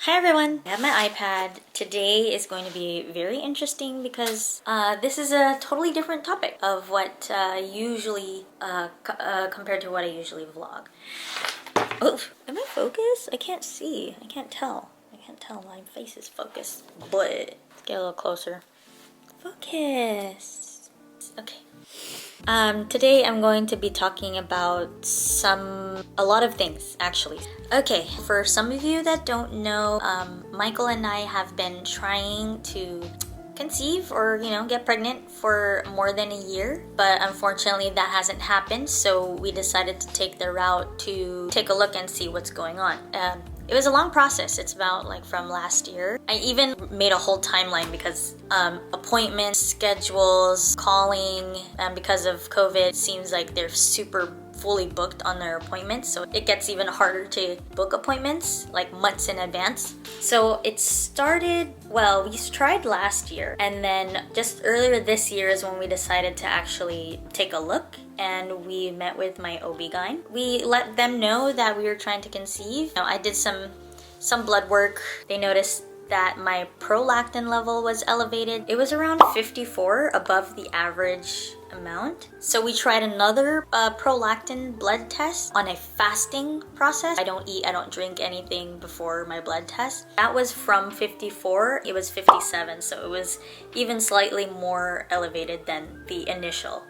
Hi everyone! I have my iPad. Today is going to be very interesting because this is a totally different topic of what usually, compared to what I usually vlog. Oh, am I focused? I can't see. I can't tell. I can't tell. My face is focused. But let's get a little closer. Focus! Okay. Today I'm going to be talking about a lot of things actually. Okay, for some of you that don't know, Michael and I have been trying to conceive or, get pregnant for more than a year, but unfortunately that hasn't happened, so we decided to take the route to take a look and see what's going on. It was a long process. It's about from last year. I even made a whole timeline because appointments, schedules, calling, and because of COVID, it seems like they're super fully booked on their appointments, so it gets even harder to book appointments like months in advance. So it started, well, we tried last year, and then just earlier this year is when we decided to actually take a look, and we met with my OB-GYN. We let them know that we were trying to conceive. I did some blood work. They noticed that my prolactin level was elevated. It was around 54, above the average amount. So we tried another prolactin blood test on a fasting process. I don't eat, I don't drink anything before my blood test. That was from 54, it was 57, so it was even slightly more elevated than the initial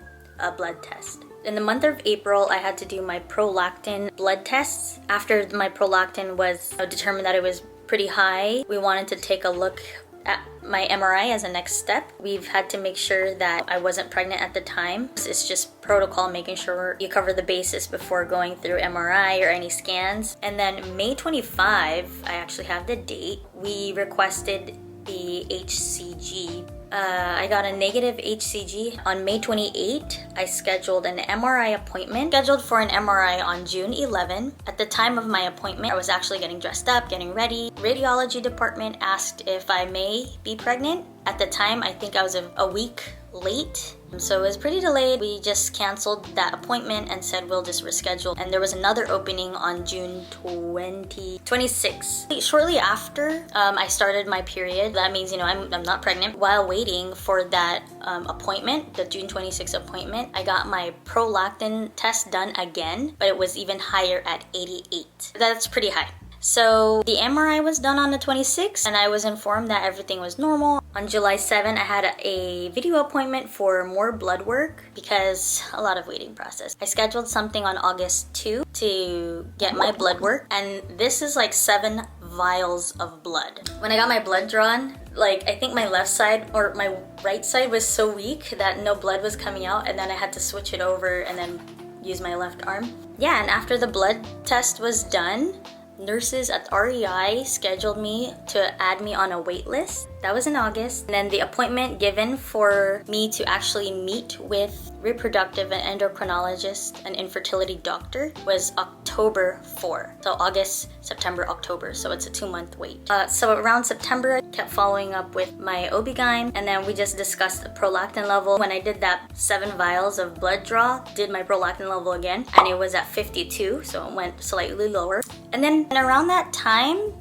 blood test. In the month of April, I had to do my prolactin blood tests. After my prolactin was determined that it was pretty high, we wanted to take a look at my MRI as a next step. We've had to make sure that I wasn't pregnant at the time. It's just protocol, making sure you cover the bases before going through MRI or any scans. And then May 25, I actually have the date, we requested the HCG. I got a negative HCG. On May 28, I scheduled an MRI appointment. Scheduled for an MRI on June 11. At the time of my appointment, I was actually getting dressed up, getting ready. Radiology department asked if I may be pregnant. At the time, I think I was a week late. So it was pretty delayed. We just canceled that appointment and said we'll just reschedule. And there was another opening on June 26. Shortly after I started my period, that means, I'm not pregnant. While waiting for that appointment, the June 26 appointment, I got my prolactin test done again, but it was even higher at 88. That's pretty high. So the MRI was done on the 26th, and I was informed that everything was normal. On July 7, I had a video appointment for more blood work because a lot of waiting process. I scheduled something on August 2 to get my blood work, and this is 7 vials of blood. When I got my blood drawn, I think my left side or my right side was so weak that no blood was coming out, and then I had to switch it over and then use my left arm. Yeah, and after the blood test was done, nurses at REI scheduled me to add me on a wait list. That was in August. And then the appointment given for me to actually meet with reproductive and endocrinologist and infertility doctor was October 4. So August, September, October. So it's a 2-month wait. So around September, I kept following up with my OB-GYN, and then we just discussed the prolactin level. When I did that 7 vials of blood draw, did my prolactin level again, and it was at 52, so it went slightly lower. And then around that time,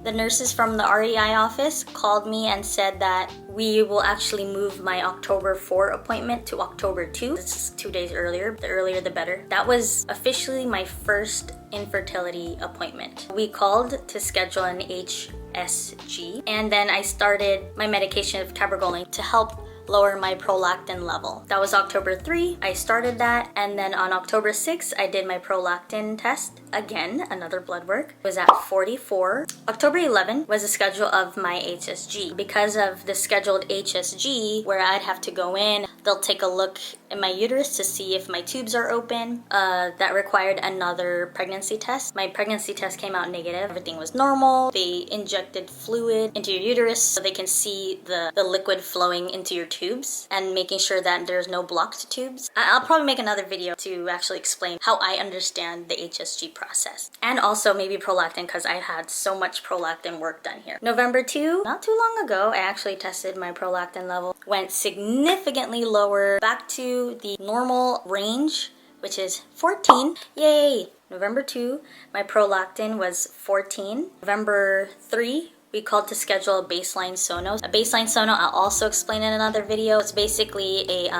the nurses from the REI office called me and said that we will actually move my October 4 appointment to October 2. It's 2 days earlier. The earlier the better. That was officially my first infertility appointment. We called to schedule an HSG, and then I started my medication of cabergoline to help lower my prolactin level. That was October 3. I started that, and then on October 6, I did my prolactin test. Again, another blood work. It was at 44. October 11 was the schedule of my HSG. Because of the scheduled HSG, where I'd have to go in, they'll take a look in my uterus to see if my tubes are open. That required another pregnancy test. My pregnancy test came out negative. Everything was normal. They injected fluid into your uterus so they can see the liquid flowing into your tubes and making sure that there's no blocked tubes. I'll probably make another video to actually explain how I understand the HSG process. And also maybe prolactin, because I had so much prolactin work done here. November 2, not too long ago, I actually tested my prolactin level. Went significantly lower, back to the normal range, which is 14. Yay! November 2, my prolactin was 14. November 3, we called to schedule a baseline sono. A baseline sono, I'll also explain in another video. It's basically a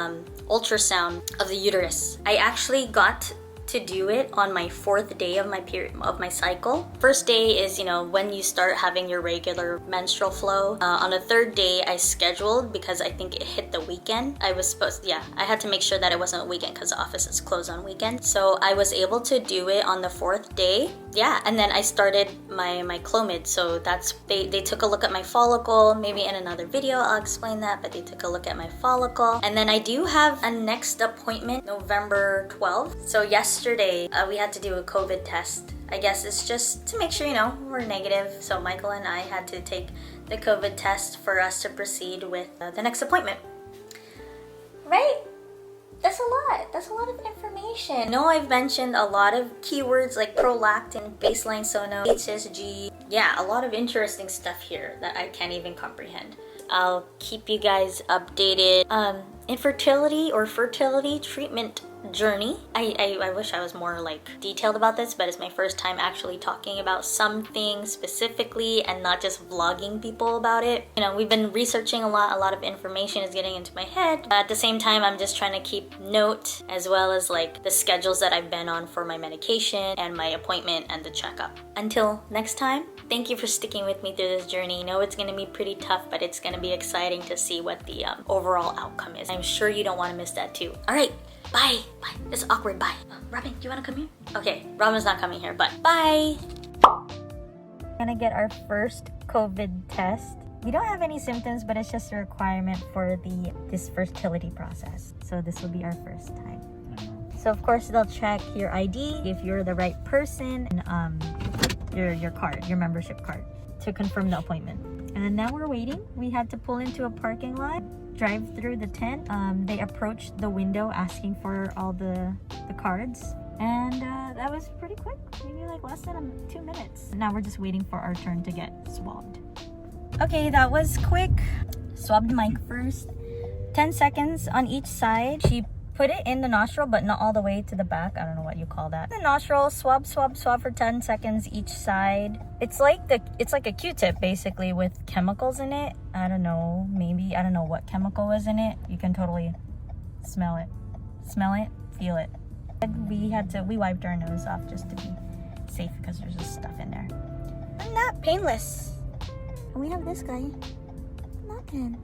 ultrasound of the uterus. I actually got to do it on my 4th day of my cycle. First day is, you know, when you start having your regular menstrual flow. On the 3rd day, I scheduled because I think it hit the weekend. I had to make sure that it wasn't a weekend because the office is closed on weekends. So I was able to do it on the 4th day. Yeah, and then I started my Clomid. So that's, they took a look at my follicle. Maybe in another video I'll explain that, but they took a look at my follicle. And then I do have a next appointment November 12th. So yesterday, we had to do a COVID test. I guess it's just to make sure, you know, we're negative. So Michael and I had to take the COVID test for us to proceed with the next appointment. Right? That's a lot. That's a lot of information. I know I've mentioned a lot of keywords like prolactin, baseline sono, HSG. Yeah, a lot of interesting stuff here that I can't even comprehend. I'll keep you guys updated. Infertility or fertility treatment journey. I wish I was more like detailed about this, but it's my first time actually talking about something specifically and not just vlogging people about it. You know, we've been researching a lot of information is getting into my head. At the same time, I'm just trying to keep note as well as like the schedules that I've been on for my medication and my appointment and the checkup. Until next time, thank you for sticking with me through this journey. I know it's gonna be pretty tough, but it's gonna be exciting to see what the overall outcome is. I'm sure you don't want to miss that too. All right. Bye. Bye. This is awkward. Bye. Robin, do you want to come here? Okay, Robin's not coming here, but bye. We're gonna get our first COVID test. We don't have any symptoms, but it's just a requirement for this fertility process. So this will be our first time. So of course they'll check your ID if you're the right person, and your card, your membership card, to confirm the appointment. And then now we're waiting. We had to pull into a parking lot, drive through the tent. They approached the window asking for all the cards, and that was pretty quick, maybe like less than 2 minutes. Now we're just waiting for our turn to get swabbed. Okay, that was quick. Swabbed Mike first, 10 seconds on each side. She put it in the nostril, but not all the way to the back. I don't know what you call that. The nostril, swab for 10 seconds each side. It's like a Q-tip basically with chemicals in it. I don't know, maybe, I don't know what chemical was in it. You can totally smell it, feel it. We wiped our nose off just to be safe because there's just stuff in there. I'm not painless. And we have this guy, not pen.